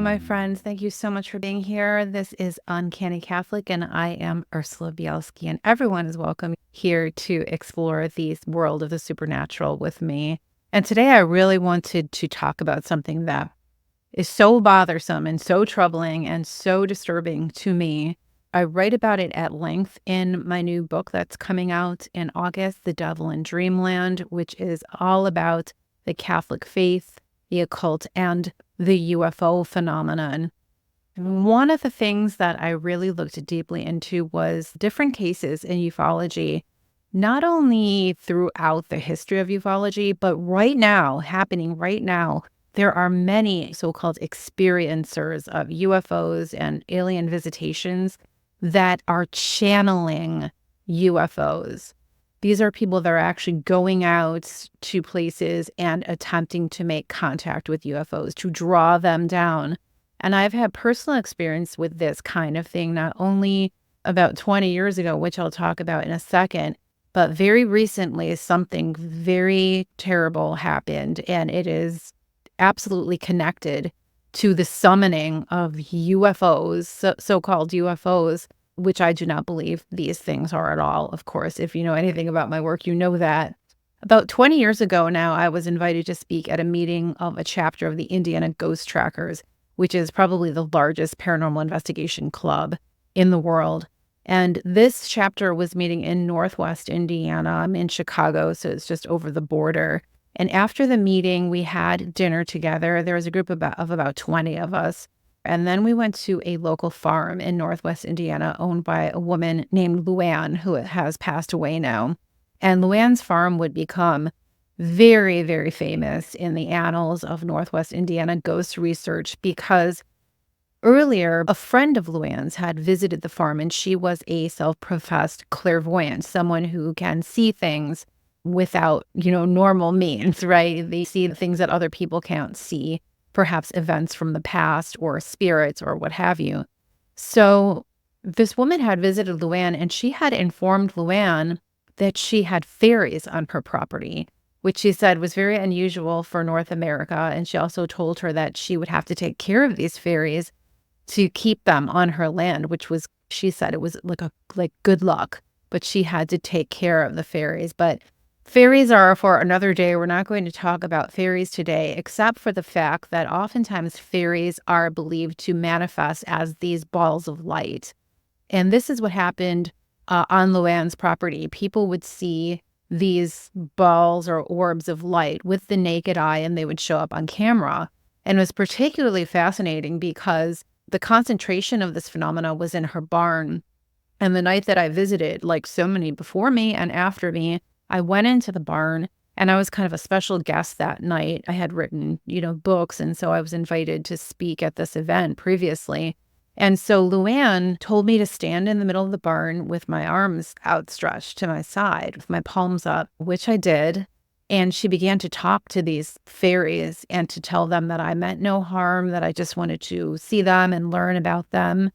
my friends. Thank you so much for being here. This is Uncanny Catholic, and I am Ursula Bielski, and everyone is welcome here to explore the world of the supernatural with me. And today I really wanted to talk about something that is so bothersome and so troubling and so disturbing to me. I write about it at length in my new book that's coming out in August, The Devil in Dreamland, which is all about the Catholic faith, the occult, and the UFO phenomenon. One of the things that I really looked deeply into was different cases in ufology, not only throughout the history of ufology, but happening right now, there are many so-called experiencers of UFOs and alien visitations that are channeling UFOs. These are people that are actually going out to places and attempting to make contact with UFOs, to draw them down. And I've had personal experience with this kind of thing, not only about 20 years ago, which I'll talk about in a second, but very recently, something very terrible happened, and it is absolutely connected to the summoning of UFOs, so-called UFOs, which I do not believe these things are at all. Of course, if you know anything about my work, you know that. About 20 years ago now, I was invited to speak at a meeting of a chapter of the Indiana Ghost Trackers, which is probably the largest paranormal investigation club in the world. And this chapter was meeting in Northwest Indiana. I'm in Chicago, so it's just over the border. And after the meeting, we had dinner together. There was a group of about 20 of us. And then we went to a local farm in Northwest Indiana owned by a woman named Luann, who has passed away now. And Luann's farm would become very, very famous in the annals of Northwest Indiana ghost research because earlier, a friend of Luann's had visited the farm, and she was a self-professed clairvoyant, someone who can see things without, normal means, right? They see the things that other people can't see, perhaps events from the past or spirits or what have you. So this woman had visited Luann, and she had informed Luann that she had fairies on her property, which she said was very unusual for North America. And she also told her that she would have to take care of these fairies to keep them on her land, which was, she said it was like good luck, but she had to take care of the fairies. But fairies are for another day. We're not going to talk about fairies today, except for the fact that oftentimes fairies are believed to manifest as these balls of light. And this is what happened on Luann's property. People would see these balls or orbs of light with the naked eye, and they would show up on camera. And it was particularly fascinating because the concentration of this phenomena was in her barn. And the night that I visited, like so many before me and after me, I went into the barn, and I was kind of a special guest that night. I had written, books, and so I was invited to speak at this event previously. And so Luann told me to stand in the middle of the barn with my arms outstretched to my side, with my palms up, which I did. And she began to talk to these fairies and to tell them that I meant no harm, that I just wanted to see them and learn about them.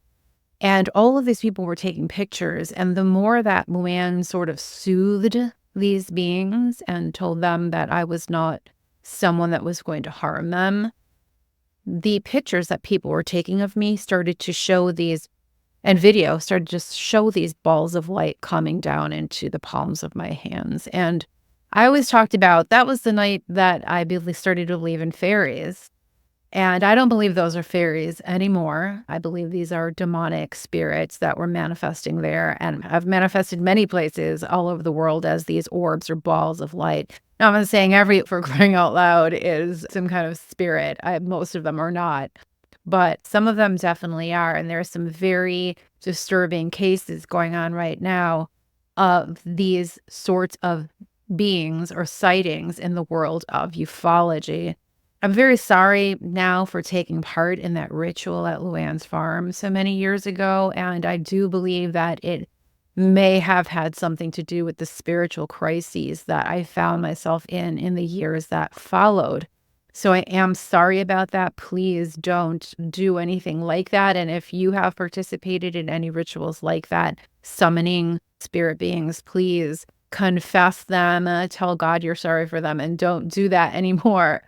And all of these people were taking pictures. And the more that Luann sort of soothed these beings and told them that I was not someone that was going to harm them, the pictures that people were taking of me started to show these, and video started to show these balls of light coming down into the palms of my hands. And I always talked about that was the night that I started to believe in fairies. And I don't believe those are fairies anymore. I believe these are demonic spirits that were manifesting there and have manifested many places all over the world as these orbs or balls of light. Now, I'm not saying every, for crying out loud, is some kind of spirit. Most of them are not, but some of them definitely are. And there are some very disturbing cases going on right now of these sorts of beings or sightings in the world of ufology. I'm very sorry now for taking part in that ritual at Luann's farm so many years ago, and I do believe that it may have had something to do with the spiritual crises that I found myself in the years that followed. So I am sorry about that. Please don't do anything like that. And if you have participated in any rituals like that, summoning spirit beings, please confess them, tell God you're sorry for them, and don't do that anymore.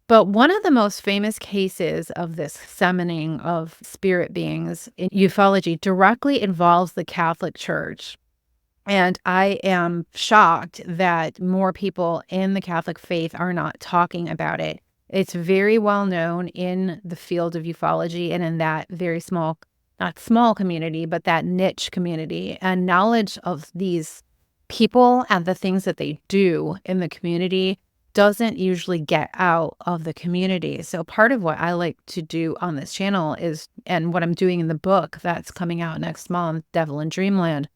But one of the most famous cases of this summoning of spirit beings in ufology directly involves the Catholic Church. And I am shocked that more people in the Catholic faith are not talking about it. It's very well known in the field of ufology and in that very small, not small community, but that niche community. And knowledge of these people and the things that they do in the community doesn't usually get out of the community. So part of what I like to do on this channel is, and what I'm doing in the book that's coming out next month, Devil in Dreamland,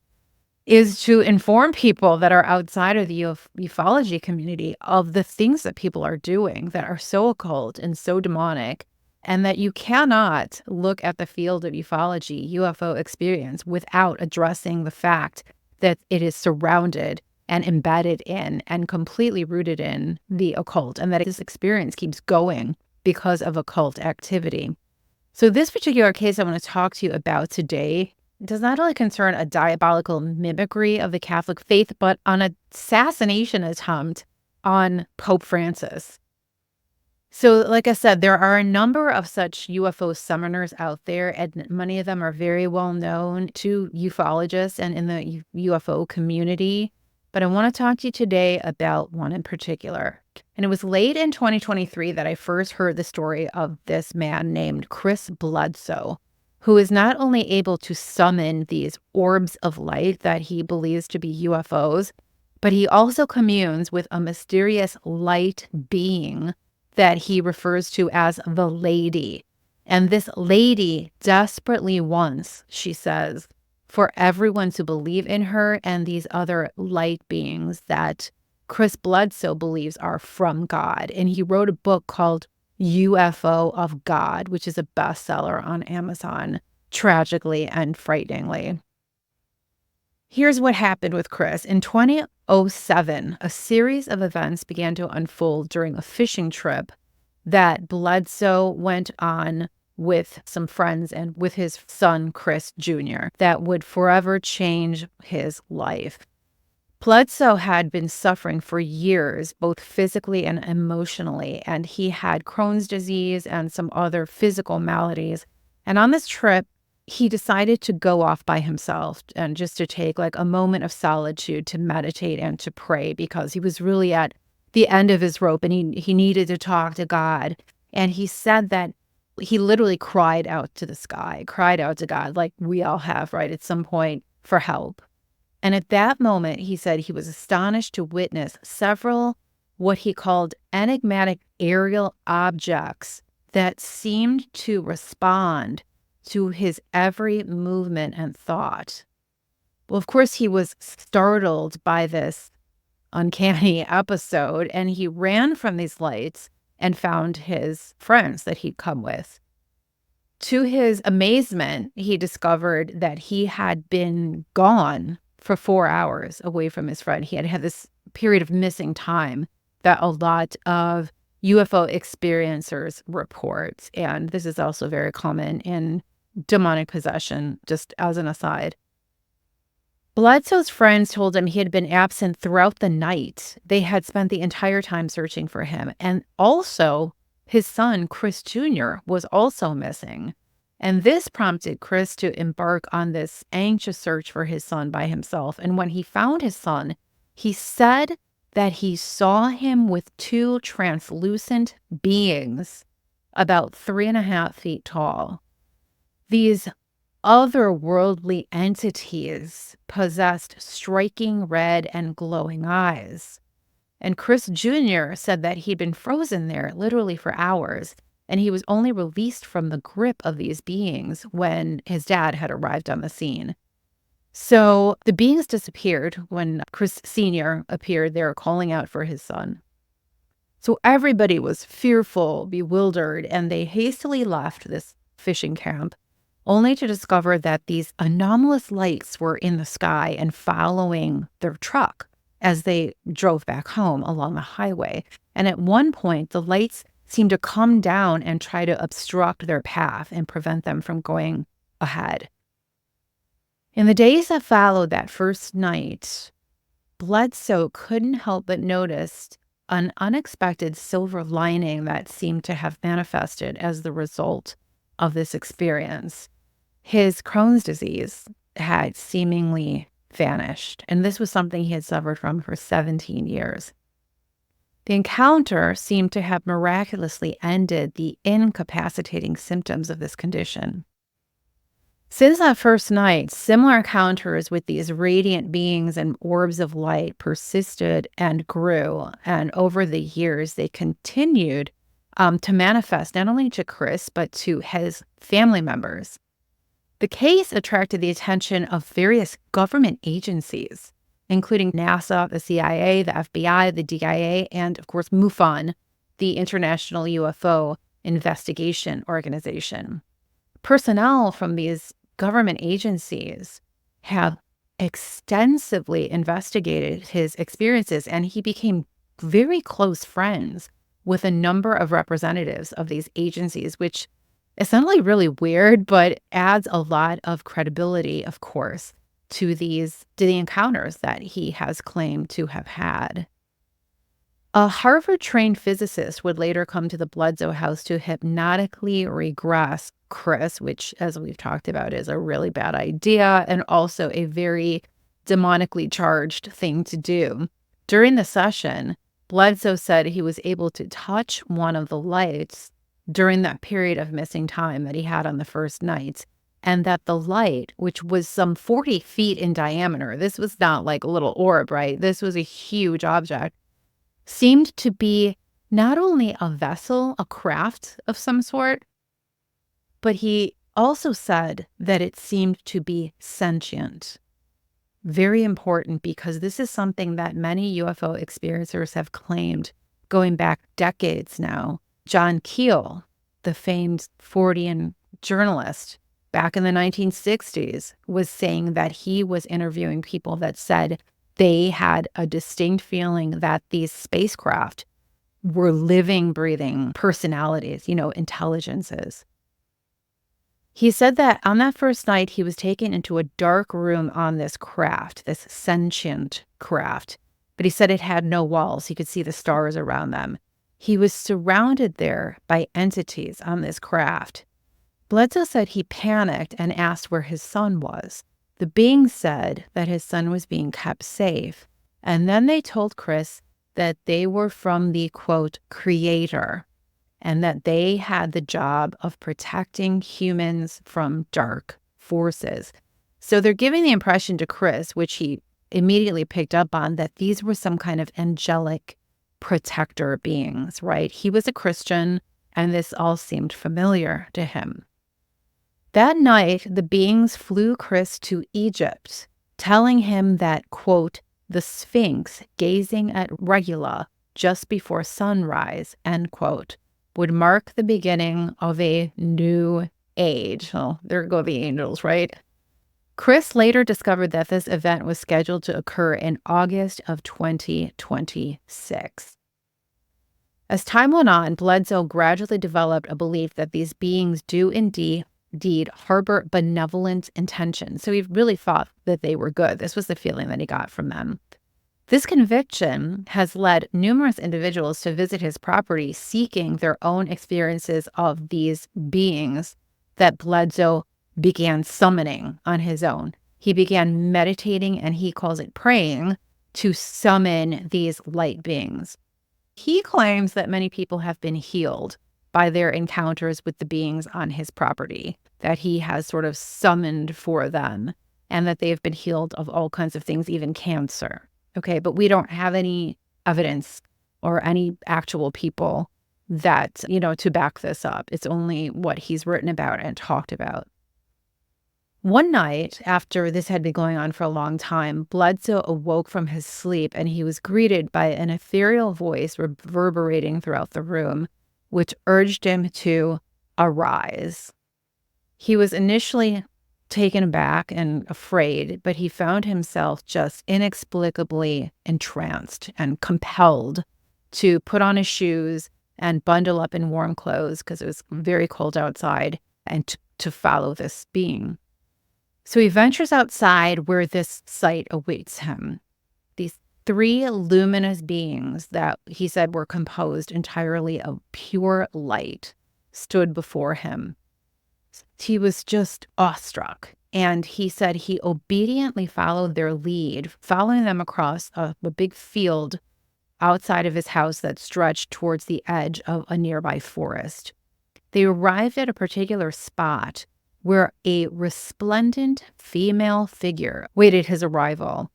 is to inform people that are outside of the ufology community of the things that people are doing that are so occult and so demonic, and that you cannot look at the field of ufology, UFO experience, without addressing the fact that it is surrounded and embedded in and completely rooted in the occult, and that this experience keeps going because of occult activity. So this particular case I want to talk to you about today does not only concern a diabolical mimicry of the Catholic faith, but an assassination attempt on Pope Francis. So, like I said, there are a number of such UFO summoners out there, and many of them are very well known to ufologists and in the UFO community. But I want to talk to you today about one in particular. And it was late in 2023 that I first heard the story of this man named Chris Bledsoe, who is not only able to summon these orbs of light that he believes to be UFOs, but he also communes with a mysterious light being that he refers to as the lady. And this lady desperately wants, she says, for everyone to believe in her and these other light beings that Chris Bledsoe believes are from God. And he wrote a book called UFO of God, which is a bestseller on Amazon, tragically and frighteningly. Here's what happened with Chris. In 2007, a series of events began to unfold during a fishing trip that Bledsoe went on with some friends and with his son, Chris Jr., that would forever change his life. Bledsoe had been suffering for years, both physically and emotionally, and he had Crohn's disease and some other physical maladies. And on this trip, he decided to go off by himself and just to take like a moment of solitude to meditate and to pray, because he was really at the end of his rope and he needed to talk to God. And he said that he literally cried out to the sky, cried out to God, like we all have, right, at some point, for help. And at that moment, he said he was astonished to witness several what he called enigmatic aerial objects that seemed to respond to his every movement and thought. Well, of course, he was startled by this uncanny episode, and he ran from these lights and found his friends that he'd come with. To his amazement, he discovered that he had been gone for 4 hours away from his friend. He had had this period of missing time that a lot of UFO experiencers report. And this is also very common in demonic possession, just as an aside. Bledsoe's friends told him he had been absent throughout the night. They had spent the entire time searching for him. And also, his son, Chris Jr., was also missing. And this prompted Chris to embark on this anxious search for his son by himself. And when he found his son, he said that he saw him with two translucent beings about 3.5 feet tall. These otherworldly entities possessed striking red and glowing eyes. And Chris Jr. said that he'd been frozen there literally for hours, and he was only released from the grip of these beings when his dad had arrived on the scene. So the beings disappeared when Chris Sr. appeared there calling out for his son. So everybody was fearful, bewildered, and they hastily left this fishing camp, only to discover that these anomalous lights were in the sky and following their truck as they drove back home along the highway. And at one point, the lights seemed to come down and try to obstruct their path and prevent them from going ahead. In the days that followed that first night, Bledsoe couldn't help but notice an unexpected silver lining that seemed to have manifested as the result of this experience. His Crohn's disease had seemingly vanished, and this was something he had suffered from for 17 years. The encounter seemed to have miraculously ended the incapacitating symptoms of this condition. Since that first night, similar encounters with these radiant beings and orbs of light persisted and grew, and over the years, they continued to manifest not only to Chris, but to his family members. The case attracted the attention of various government agencies, including NASA, the CIA, the FBI, the DIA, and of course MUFON, the International UFO Investigation Organization. Personnel from these government agencies have extensively investigated his experiences, and he became very close friends with a number of representatives of these agencies, which is suddenly really weird, but adds a lot of credibility, of course, to the encounters that he has claimed to have had. A Harvard-trained physicist would later come to the Bledsoe house to hypnotically regress Chris, which, as we've talked about, is a really bad idea and also a very demonically charged thing to do. During the session, Bledsoe said he was able to touch one of the lights during that period of missing time that he had on the first night, and that the light, which was some 40 feet in diameter, this was not like a little orb, right? This was a huge object, seemed to be not only a vessel, a craft of some sort, but he also said that it seemed to be sentient. Very important, because this is something that many UFO experiencers have claimed going back decades now. John Keel, the famed Fortean journalist, back in the 1960s, was saying that he was interviewing people that said they had a distinct feeling that these spacecraft were living, breathing personalities, intelligences. He said that on that first night, he was taken into a dark room on this craft, this sentient craft, but he said it had no walls. He could see the stars around them. He was surrounded there by entities on this craft. Bledsoe said he panicked and asked where his son was. The being said that his son was being kept safe, and then they told Chris that they were from the, quote, creator, and that they had the job of protecting humans from dark forces. So they're giving the impression to Chris, which he immediately picked up on, that these were some kind of angelic protector beings, right? He was a Christian, and this all seemed familiar to him. That night, the beings flew Chris to Egypt, telling him that, quote, the Sphinx gazing at Regula just before sunrise, end quote, would mark the beginning of a new age. Well, there go the angels, right? Chris later discovered that this event was scheduled to occur in August of 2026. As time went on, Bledsoe gradually developed a belief that these beings do indeed harbor benevolent intentions. So he really thought that they were good. This was the feeling that he got from them. This conviction has led numerous individuals to visit his property seeking their own experiences of these beings that Bledsoe began summoning on his own. He began meditating, and he calls it praying, to summon these light beings. He claims that many people have been healed by their encounters with the beings on his property, that he has sort of summoned for them, and that they have been healed of all kinds of things, even cancer. Okay, but we don't have any evidence or any actual people that, to back this up. It's only what he's written about and talked about. One night, after this had been going on for a long time, Bledsoe awoke from his sleep, and he was greeted by an ethereal voice reverberating throughout the room, which urged him to arise. He was initially taken aback and afraid, but he found himself just inexplicably entranced and compelled to put on his shoes and bundle up in warm clothes because it was very cold outside, and to follow this being. So he ventures outside where this sight awaits him. These 3 luminous beings that he said were composed entirely of pure light stood before him. He was just awestruck, and he said he obediently followed their lead, following them across a big field outside of his house that stretched towards the edge of a nearby forest. They arrived at a particular spot where a resplendent female figure waited his arrival.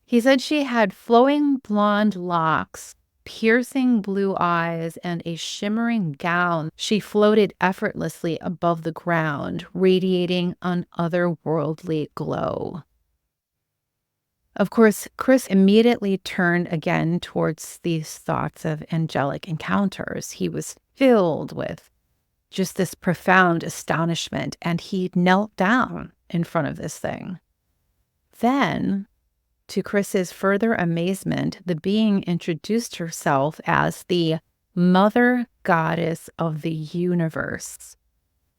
He said she had flowing blonde locks, piercing blue eyes, and a shimmering gown. She floated effortlessly above the ground, radiating an otherworldly glow. Of course, Chris immediately turned again towards these thoughts of angelic encounters. He was filled with just this profound astonishment, and he knelt down in front of this thing. Then, to Chris's further amazement, the being introduced herself as the Mother Goddess of the universe.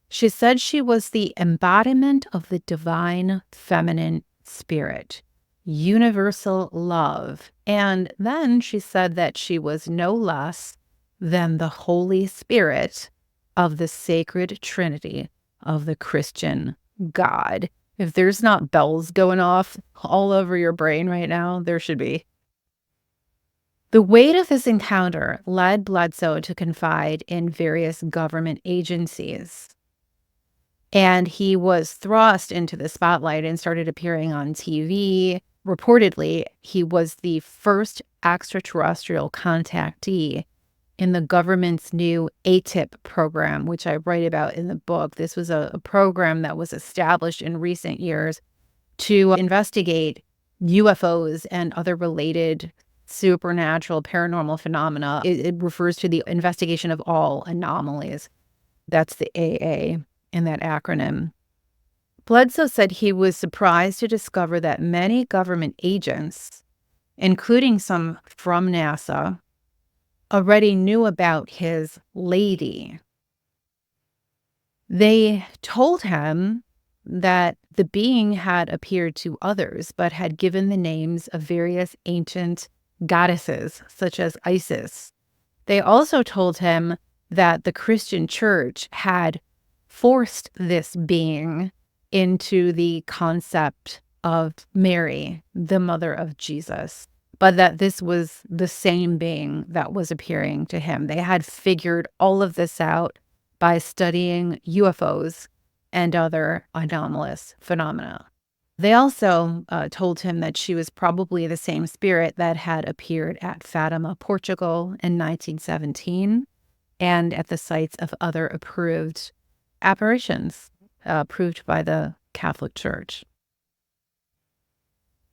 She said she was the embodiment of the divine feminine spirit, universal love. And then she said that she was no less than the Holy Spirit of the sacred Trinity of the Christian God. If there's not bells going off all over your brain right now, there should be. The weight of this encounter led Bledsoe to confide in various government agencies. And he was thrust into the spotlight and started appearing on TV. Reportedly, he was the first extraterrestrial contactee in the government's new ATIP program, which I write about in the book. This was a program that was established in recent years to investigate UFOs and other related supernatural paranormal phenomena. It refers to the investigation of all anomalies. That's the AA in that acronym. Bledsoe said he was surprised to discover that many government agents, including some from NASA, already knew about his lady. They told him that the being had appeared to others, but had given the names of various ancient goddesses, such as Isis. They also told him that the Christian church had forced this being into the concept of Mary, the mother of Jesus, but that this was the same being that was appearing to him. They had figured all of this out by studying UFOs and other anomalous phenomena. They also told him that she was probably the same spirit that had appeared at Fatima, Portugal in 1917, and at the sites of other approved apparitions approved by the Catholic Church.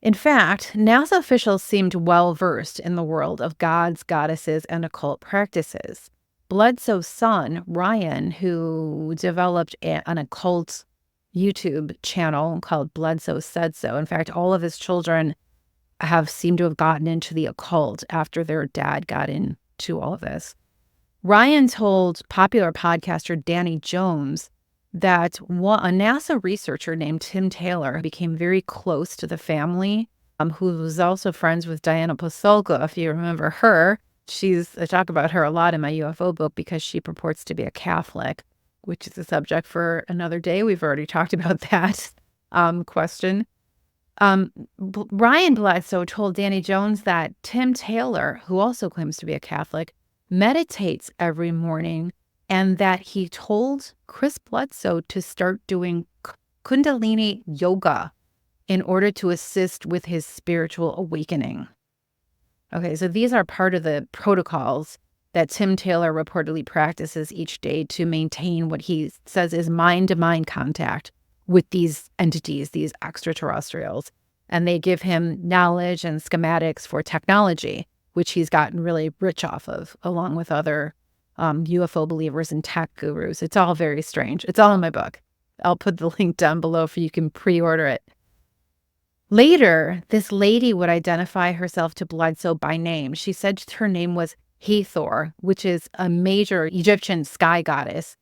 In fact, NASA officials seemed well-versed in the world of gods, goddesses, and occult practices. Bledsoe's son, Ryan, who developed an occult YouTube channel called Bledsoe Said So. In fact, all of his children have seemed to have gotten into the occult after their dad got into all of this. Ryan told popular podcaster Danny Jones that a NASA researcher named Tim Taylor became very close to the family, who was also friends with Diana Pasulka, if you remember her. I talk about her a lot in my UFO book because she purports to be a Catholic, which is a subject for another day. We've already talked about that question. Ryan Bledsoe told Danny Jones that Tim Taylor, who also claims to be a Catholic, meditates every morning, and that he told Chris Bledsoe to start doing Kundalini yoga in order to assist with his spiritual awakening. Okay, so these are part of the protocols that Tim Taylor reportedly practices each day to maintain what he says is mind-to-mind contact with these entities, these extraterrestrials. And they give him knowledge and schematics for technology, which he's gotten really rich off of, along with other UFO believers and tech gurus. It's all very strange. It's all in my book. I'll put the link down below for you can pre-order it. Later, this lady would identify herself to Bledsoe by name. She said her name was Hathor, which is a major Egyptian sky goddess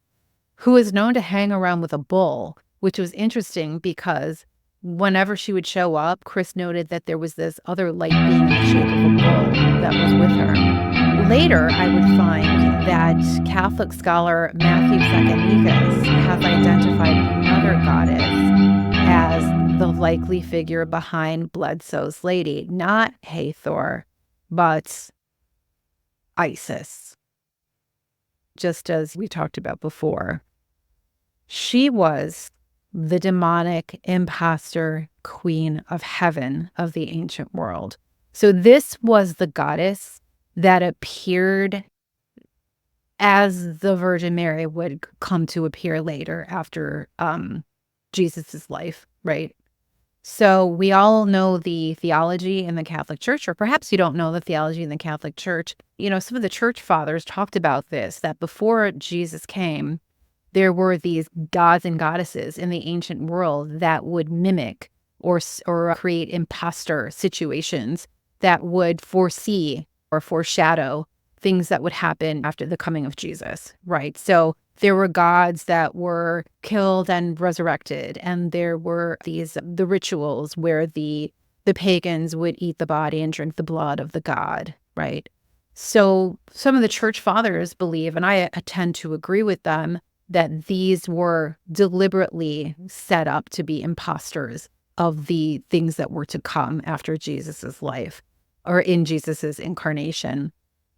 who is known to hang around with a bull, which was interesting because whenever she would show up, Chris noted that there was this other light being in the shape of a bull that was with her. Later, I would find that Catholic scholar Matthew Sakanikas has identified another goddess as the likely figure behind Bledsoe's lady, not Hathor, but Isis, just as we talked about before. She was the demonic imposter queen of heaven of the ancient world. So this was the goddess that appeared as the Virgin Mary would come to appear later after Jesus's life, right? So we all know the theology in the Catholic Church, or perhaps you don't know the theology in the Catholic Church. Some of the church fathers talked about this, that before Jesus came, there were these gods and goddesses in the ancient world that would mimic or create imposter situations that would foresee or foreshadow things that would happen after the coming of Jesus, right? So there were gods that were killed and resurrected, and there were the rituals where the pagans would eat the body and drink the blood of the god, right? So some of the church fathers believe, and I tend to agree with them, that these were deliberately set up to be imposters of the things that were to come after Jesus's life or in Jesus's incarnation.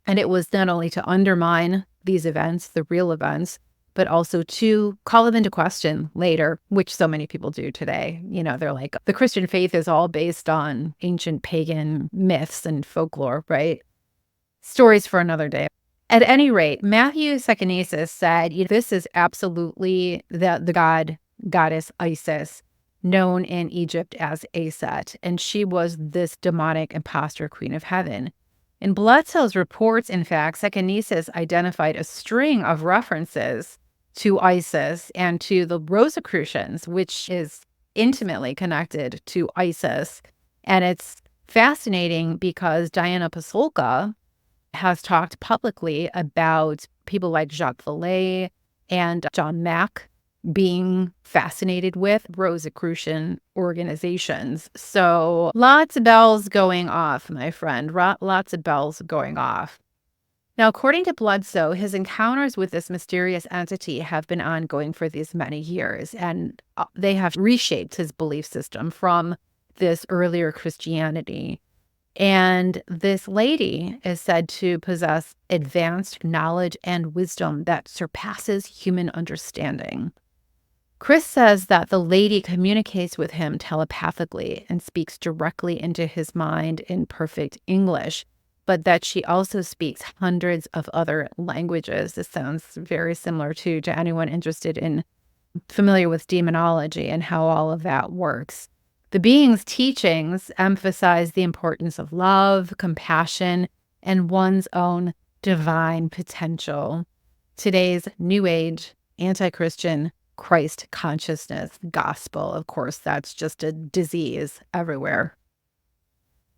And it was not only to undermine these events, the real events, but also to call them into question later, which so many people do today. They're like, the Christian faith is all based on ancient pagan myths and folklore, right? Stories for another day. At any rate, Matthew Sakanisis said, this is absolutely the goddess Isis, known in Egypt as Aset, and she was this demonic imposter queen of heaven. In Bledsoe's reports, in fact, Sakanisis identified a string of references to Isis and to the Rosicrucians, which is intimately connected to Isis. And it's fascinating because Diana Pasulka has talked publicly about people like Jacques Vallée and John Mack being fascinated with Rosicrucian organizations. So lots of bells going off, my friend, lots of bells going off. Now, according to Bledsoe, his encounters with this mysterious entity have been ongoing for these many years, and they have reshaped his belief system from this earlier Christianity. And this lady is said to possess advanced knowledge and wisdom that surpasses human understanding. Chris says that the lady communicates with him telepathically and speaks directly into his mind in perfect English, but that she also speaks hundreds of other languages. This sounds very similar to anyone familiar with demonology and how all of that works. The being's teachings emphasize the importance of love, compassion, and one's own divine potential. Today's New Age, anti-Christian, Christ consciousness gospel, of course, that's just a disease everywhere.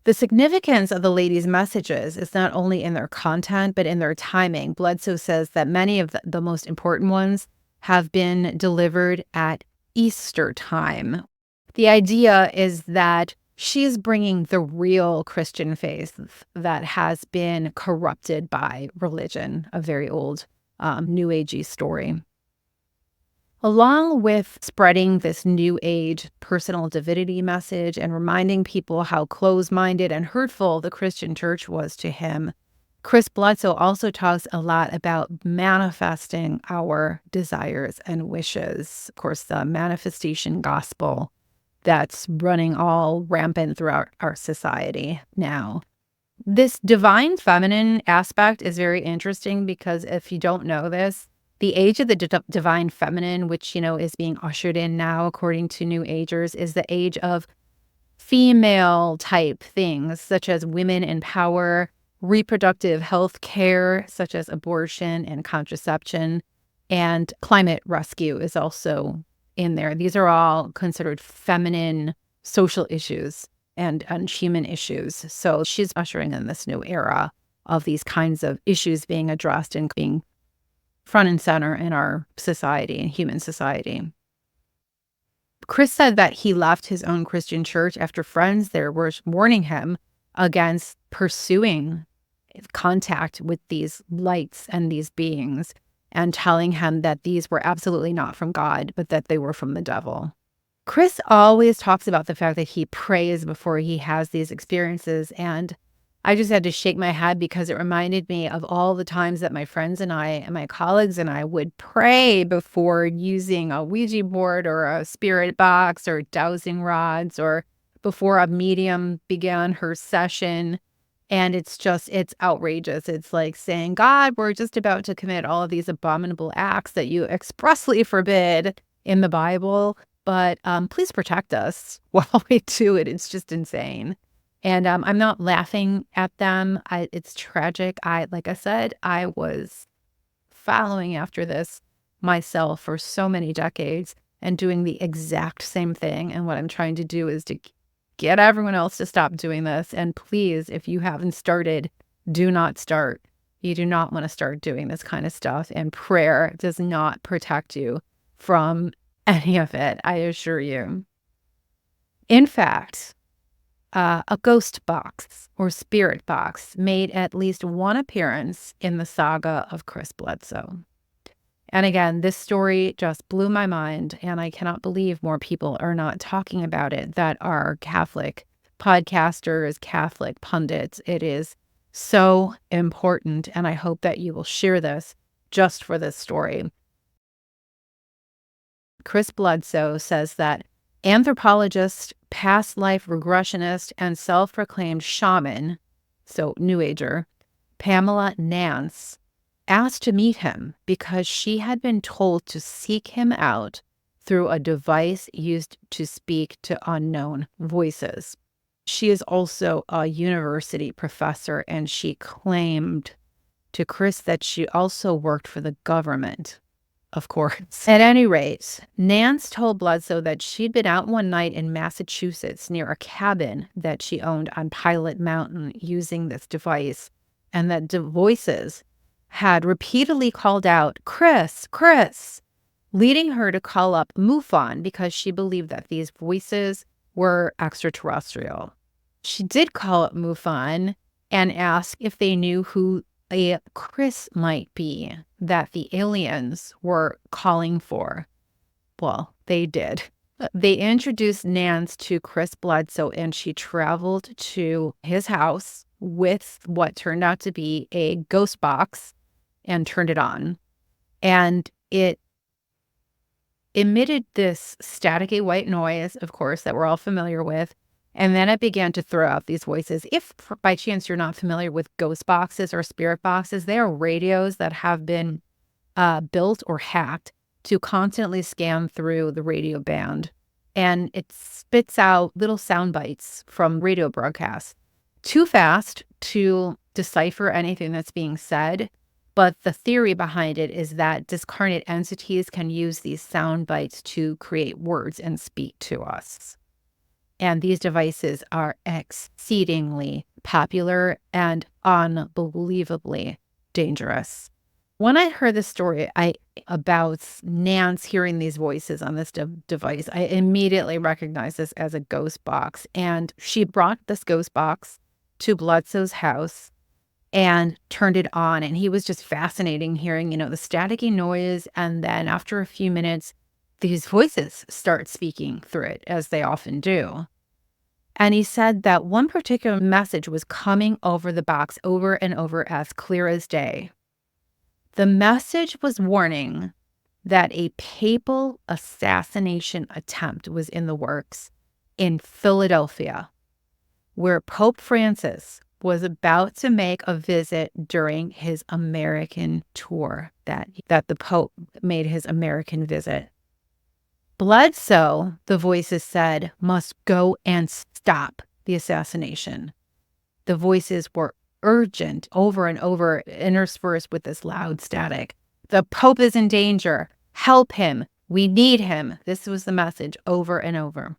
The significance of the lady's messages is not only in their content, but in their timing. Bledsoe says that many of the most important ones have been delivered at Easter time. The idea is that she's bringing the real Christian faith that has been corrupted by religion, a very old New Agey story. Along with spreading this New Age personal divinity message and reminding people how close-minded and hurtful the Christian church was to him, Chris Bledsoe also talks a lot about manifesting our desires and wishes. Of course, the manifestation gospel that's running all rampant throughout our society now. This divine feminine aspect is very interesting because if you don't know this, the age of the divine feminine, which, is being ushered in now according to New Agers, is the age of female type things such as women in power, reproductive health care, such as abortion and contraception, and climate rescue is also in there. These are all considered feminine social issues and human issues. So she's ushering in this new era of these kinds of issues being addressed and being front and center in our society and human society. Chris said that he left his own Christian church after friends there were warning him against pursuing contact with these lights and these beings and telling him that these were absolutely not from God, but that they were from the devil. Chris always talks about the fact that he prays before he has these experiences. And I just had to shake my head because it reminded me of all the times that my friends and I and my colleagues and I would pray before using a Ouija board or a spirit box or dowsing rods or before a medium began her session. And it's outrageous. It's like saying, God, we're just about to commit all of these abominable acts that you expressly forbid in the Bible, but please protect us while we do it. It's just insane. And I'm not laughing at them. It's tragic. Like I said, I was following after this myself for so many decades and doing the exact same thing. And what I'm trying to do is to get everyone else to stop doing this. And please, if you haven't started, do not start. You do not want to start doing this kind of stuff. And prayer does not protect you from any of it, I assure you. In fact, a ghost box or spirit box made at least one appearance in the saga of Chris Bledsoe. And again, this story just blew my mind, and I cannot believe more people are not talking about it that are Catholic podcasters, Catholic pundits. It is so important, and I hope that you will share this just for this story. Chris Bledsoe says that anthropologist, past life regressionist, and self-proclaimed shaman, so New Ager, Pamela Nance, asked to meet him because she had been told to seek him out through a device used to speak to unknown voices. She is also a university professor, and she claimed to Chris that she also worked for the government, of course. At any rate, Nance told Bledsoe that she'd been out one night in Massachusetts near a cabin that she owned on Pilot Mountain using this device, and that the voices had repeatedly called out, Chris, Chris, leading her to call up MUFON because she believed that these voices were extraterrestrial. She did call up MUFON and ask if they knew who a Chris might be that the aliens were calling for. Well, they did. They introduced Nance to Chris Bledsoe, and she traveled to his house with what turned out to be a ghost box and turned it on. And it emitted this staticky white noise, of course, that we're all familiar with. And then it began to throw out these voices. If by chance you're not familiar with ghost boxes or spirit boxes, they are radios that have been built or hacked to constantly scan through the radio band. And it spits out little sound bites from radio broadcasts. Too fast to decipher anything that's being said. But the theory behind it is that discarnate entities can use these sound bites to create words and speak to us. And these devices are exceedingly popular and unbelievably dangerous. When I heard this story about Nance hearing these voices on this device, I immediately recognized this as a ghost box. And she brought this ghost box to Bledsoe's house and turned it on. And he was just fascinating hearing, the staticky noise. And then after a few minutes, these voices start speaking through it, as they often do. And he said that one particular message was coming over the box over and over as clear as day. The message was warning that a papal assassination attempt was in the works in Philadelphia, where Pope Francis was about to make a visit during his American tour, that the Pope made his American visit. Bledsoe, the voices said, must go and stop the assassination. The voices were urgent over and over, interspersed with this loud static. The Pope is in danger. Help him. We need him. This was the message over and over.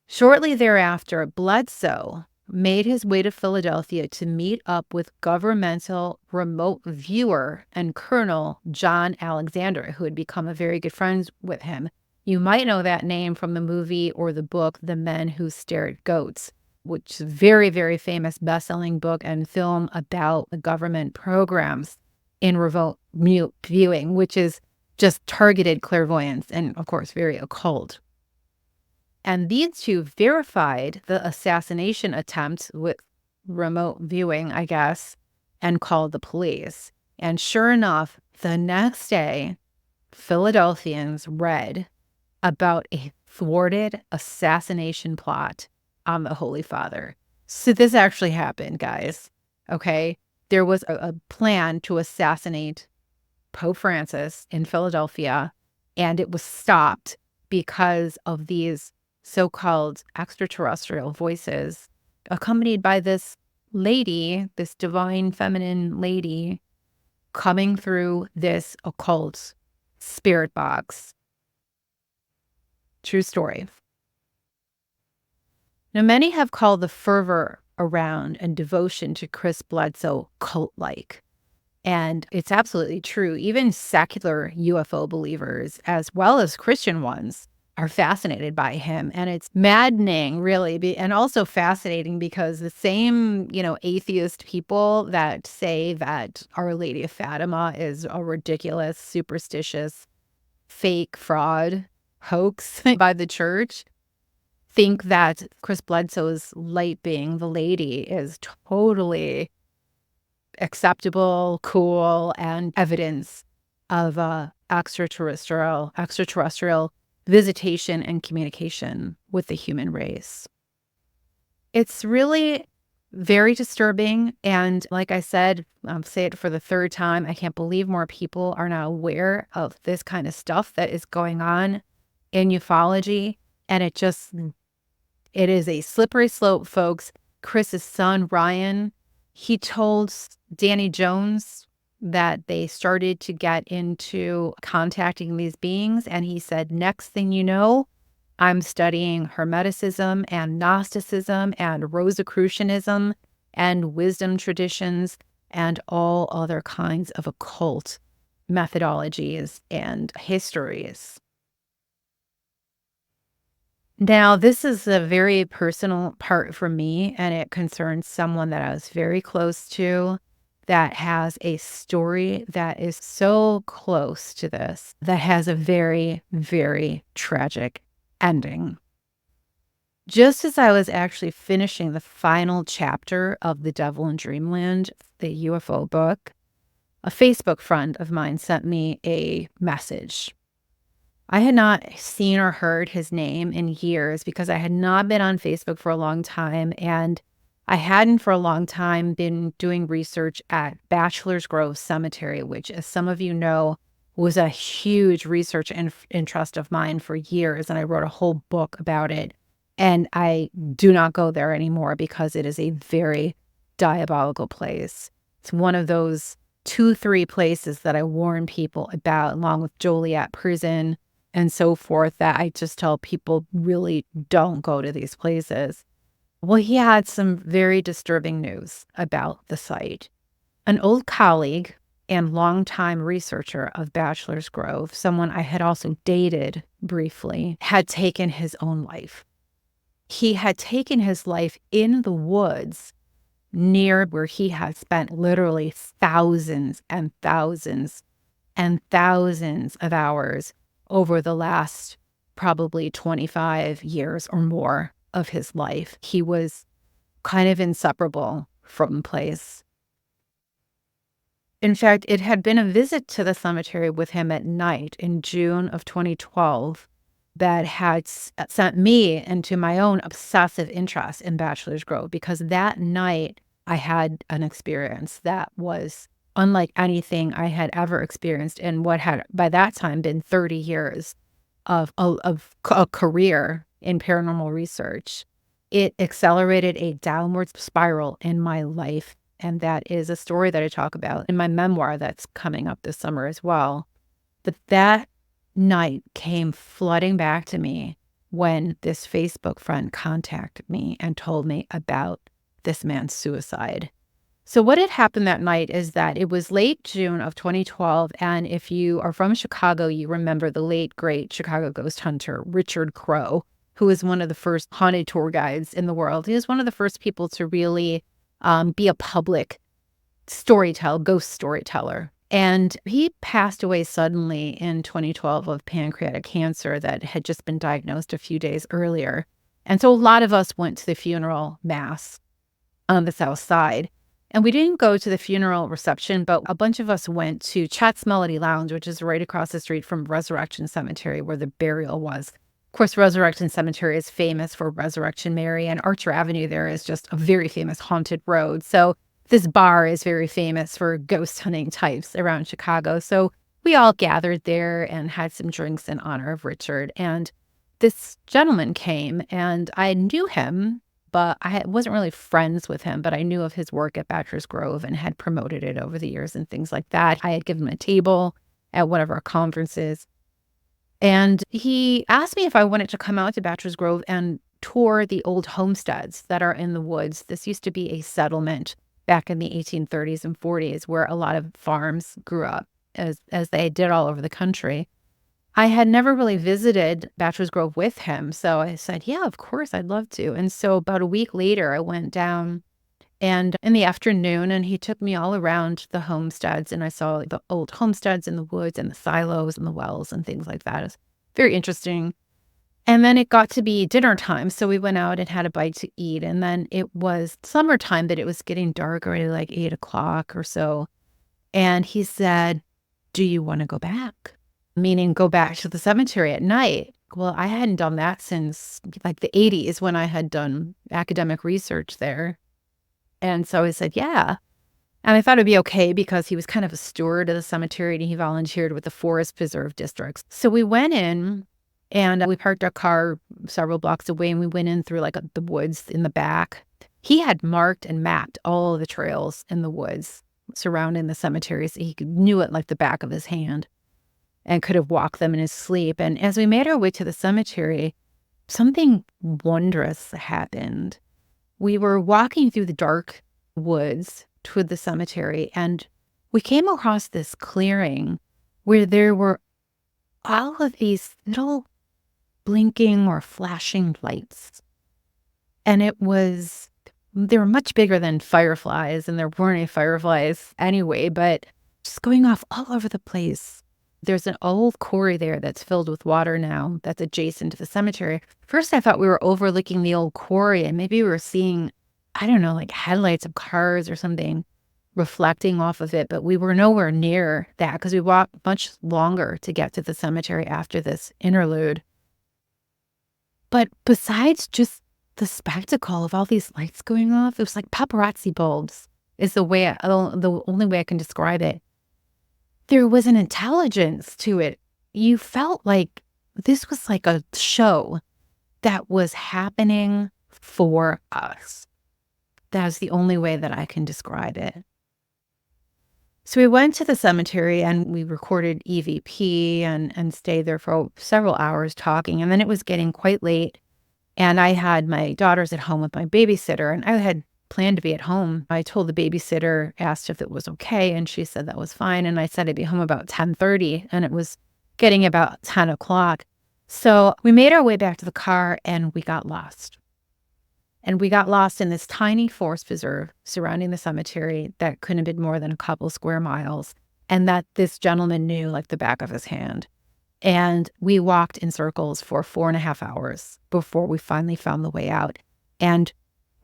Shortly thereafter, Bledsoe made his way to Philadelphia to meet up with governmental remote viewer and Colonel John Alexander, who had become a very good friend with him. You might know that name from the movie or the book, The Men Who Stare at Goats, which is a very, very famous best-selling book and film about the government programs in remote mute viewing, which is just targeted clairvoyance and, of course, very occult. And these two verified the assassination attempt with remote viewing, I guess, and called the police. And sure enough, the next day, Philadelphians read about a thwarted assassination plot on the Holy Father. So this actually happened, guys. Okay. There was a plan to assassinate Pope Francis in Philadelphia, and it was stopped because of these so-called extraterrestrial voices, accompanied by this lady, this divine feminine lady, coming through this occult spirit box. True story. Now, many have called the fervor around and devotion to Chris Bledsoe cult-like. And it's absolutely true. Even secular UFO believers, as well as Christian ones, are fascinated by him. And it's maddening, really, and also fascinating because the same, atheist people that say that Our Lady of Fatima is a ridiculous, superstitious, fake fraud hoax by the church think that Chris Bledsoe's light being the lady is totally acceptable, cool, and evidence of extraterrestrial visitation and communication with the human race. It's really very disturbing. And like I said, I'll say it for the third time, I can't believe more people are now aware of this kind of stuff that is going on in ufology. And it is a slippery slope, folks. Chris's son, Ryan, he told Danny Jones that they started to get into contacting these beings. And he said, next thing you know, I'm studying Hermeticism and Gnosticism and Rosicrucianism and wisdom traditions and all other kinds of occult methodologies and histories. Now, this is a very personal part for me, and it concerns someone that I was very close to that has a story that is so close to this, that has a very, very tragic ending. Just as I was actually finishing the final chapter of The Devil in Dreamland, the UFO book, a Facebook friend of mine sent me a message. I had not seen or heard his name in years because I had not been on Facebook for a long time, and I hadn't for a long time been doing research at Bachelor's Grove Cemetery, which, as some of you know, was a huge research interest of mine for years, and I wrote a whole book about it. And I do not go there anymore because it is a very diabolical place. It's one of those 2-3 places that I warn people about, along with Joliet Prison and so forth, that I just tell people really don't go to these places. Well, he had some very disturbing news about the site. An old colleague and longtime researcher of Bachelor's Grove, someone I had also dated briefly, had taken his own life. He had taken his life in the woods near where he had spent literally thousands and thousands and thousands of hours over the last probably 25 years or more of his life. He was kind of inseparable from the place. In fact, it had been a visit to the cemetery with him at night in June of 2012 that had sent me into my own obsessive interest in Bachelor's Grove, because that night I had an experience that was unlike anything I had ever experienced in what had by that time been 30 years of a career in paranormal research. It accelerated a downward spiral in my life, and that is a story that I talk about in my memoir that's coming up this summer as well. But that night came flooding back to me when this Facebook friend contacted me and told me about this man's suicide. So what had happened that night is that it was late June of 2012, and if you are from Chicago, you remember the late, great Chicago ghost hunter, Richard Crowe, who was one of the first haunted tour guides in the world. He was one of the first people to really be a public ghost storyteller. And he passed away suddenly in 2012 of pancreatic cancer that had just been diagnosed a few days earlier. And so a lot of us went to the funeral mass on the South Side. And we didn't go to the funeral reception, but a bunch of us went to Chat's Melody Lounge, which is right across the street from Resurrection Cemetery, where the burial was. Of course, Resurrection Cemetery is famous for Resurrection Mary, and Archer Avenue there is just a very famous haunted road. So this bar is very famous for ghost hunting types around Chicago. So we all gathered there and had some drinks in honor of Richard. And this gentleman came, and I knew him, but I wasn't really friends with him, but I knew of his work at Bachelor's Grove and had promoted it over the years and things like that. I had given him a table at one of our conferences. And he asked me if I wanted to come out to Bachelor's Grove and tour the old homesteads that are in the woods. This used to be a settlement back in the 1830s and 40s where a lot of farms grew up, as they did all over the country. I had never really visited Bachelor's Grove with him, so I said, yeah, of course, I'd love to. And so about a week later, I went down and in the afternoon, and he took me all around the homesteads, and I saw the old homesteads in the woods and the silos and the wells and things like that. It was very interesting. And then it got to be dinner time, so we went out and had a bite to eat, and then it was summertime, but it was getting dark already, like 8 o'clock or so. And he said, do you want to go back? Meaning go back to the cemetery at night. Well, I hadn't done that since like the 80s when I had done academic research there. And so I said, yeah. And I thought it'd be okay because he was kind of a steward of the cemetery and he volunteered with the Forest Preserve districts. So we went in and we parked our car several blocks away and we went in through like the woods in the back. He had marked and mapped all of the trails in the woods surrounding the cemetery. So he knew it like the back of his hand and could have walked them in his sleep. And as we made our way to the cemetery, something wondrous happened. We were walking through the dark woods toward the cemetery, and we came across this clearing where there were all of these little blinking or flashing lights. And they were much bigger than fireflies, and there weren't any fireflies anyway, but just going off all over the place. There's an old quarry there that's filled with water now that's adjacent to the cemetery. First, I thought we were overlooking the old quarry and maybe we were seeing, I don't know, like headlights of cars or something reflecting off of it, but we were nowhere near that because we walked much longer to get to the cemetery after this interlude. But besides just the spectacle of all these lights going off, it was like paparazzi bulbs is the only way I can describe it. There was an intelligence to it. You felt like this was like a show that was happening for us. That's the only way that I can describe it. So we went to the cemetery and we recorded EVP and stayed there for several hours talking. And then it was getting quite late. And I had my daughters at home with my babysitter, and I had planned to be at home. I told the babysitter, asked if it was okay, and she said that was fine. And I said I'd be home about 10:30, and it was getting about 10 o'clock. So we made our way back to the car, and we got lost. And we got lost in this tiny forest preserve surrounding the cemetery that couldn't have been more than a couple square miles, and that this gentleman knew like the back of his hand. And we walked in circles for 4.5 hours before we finally found the way out. And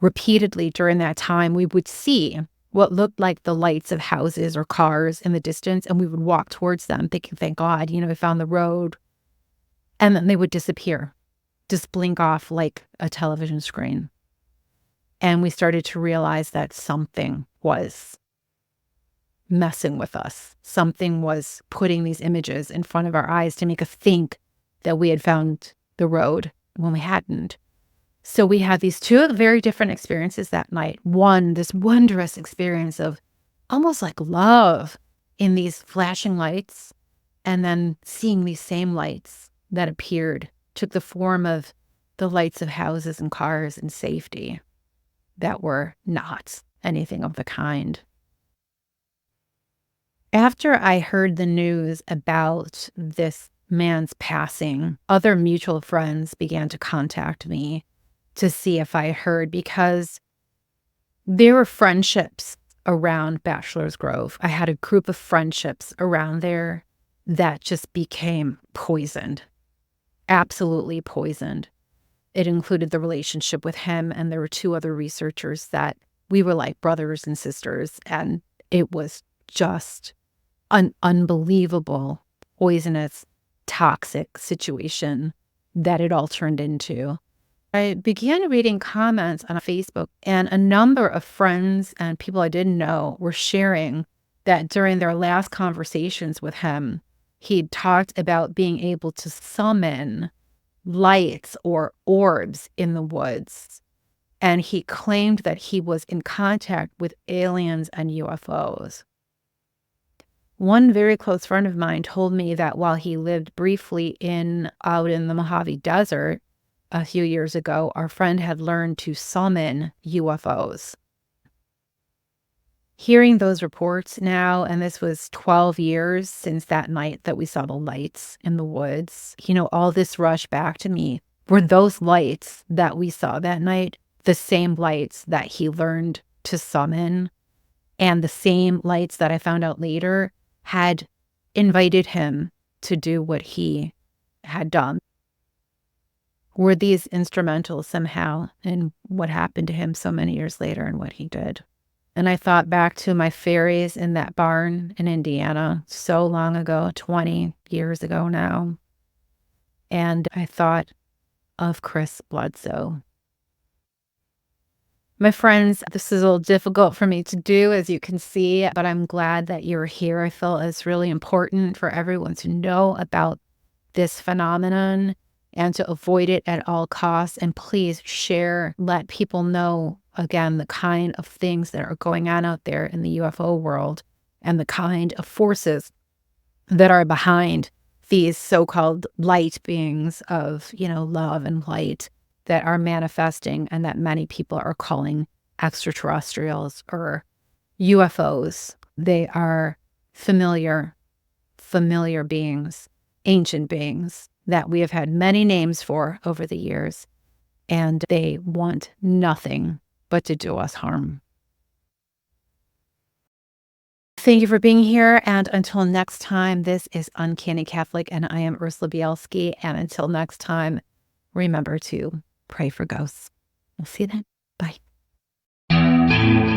repeatedly during that time, we would see what looked like the lights of houses or cars in the distance, and we would walk towards them thinking, thank God, we found the road. And then they would disappear, just blink off like a television screen. And we started to realize that something was messing with us. Something was putting these images in front of our eyes to make us think that we had found the road when we hadn't. So we had these two very different experiences that night. One, this wondrous experience of almost like love in these flashing lights, and then seeing these same lights that took the form of the lights of houses and cars and safety that were not anything of the kind. After I heard the news about this man's passing, other mutual friends began to contact me to see if I heard, because there were friendships around Bachelor's Grove. I had a group of friendships around there that just became poisoned, absolutely poisoned. It included the relationship with him, and there were two other researchers that we were like brothers and sisters, and it was just an unbelievable, poisonous, toxic situation that it all turned into. I began reading comments on Facebook, and a number of friends and people I didn't know were sharing that during their last conversations with him, he'd talked about being able to summon lights or orbs in the woods. And he claimed that he was in contact with aliens and UFOs. One very close friend of mine told me that while he lived briefly out in the Mojave Desert a few years ago, our friend had learned to summon UFOs. Hearing those reports now, and this was 12 years since that night that we saw the lights in the woods, all this rushed back to me. Were those lights that we saw that night the same lights that he learned to summon, and the same lights that I found out later had invited him to do what he had done? Were these instrumental somehow in what happened to him so many years later and what he did? And I thought back to my fairies in that barn in Indiana so long ago, 20 years ago now. And I thought of Chris Bledsoe. My friends, this is a little difficult for me to do, as you can see, but I'm glad that you're here. I feel it's really important for everyone to know about this phenomenon and to avoid it at all costs. And please share, let people know, again, the kind of things that are going on out there in the UFO world and the kind of forces that are behind these so-called light beings of, love and light that are manifesting and that many people are calling extraterrestrials or UFOs. They are familiar beings, ancient beings that we have had many names for over the years, and they want nothing but to do us harm. Thank you for being here, and until next time, this is Uncanny Catholic, and I am Ursula Bielski, and until next time, remember to pray for ghosts. We'll see you then. Bye.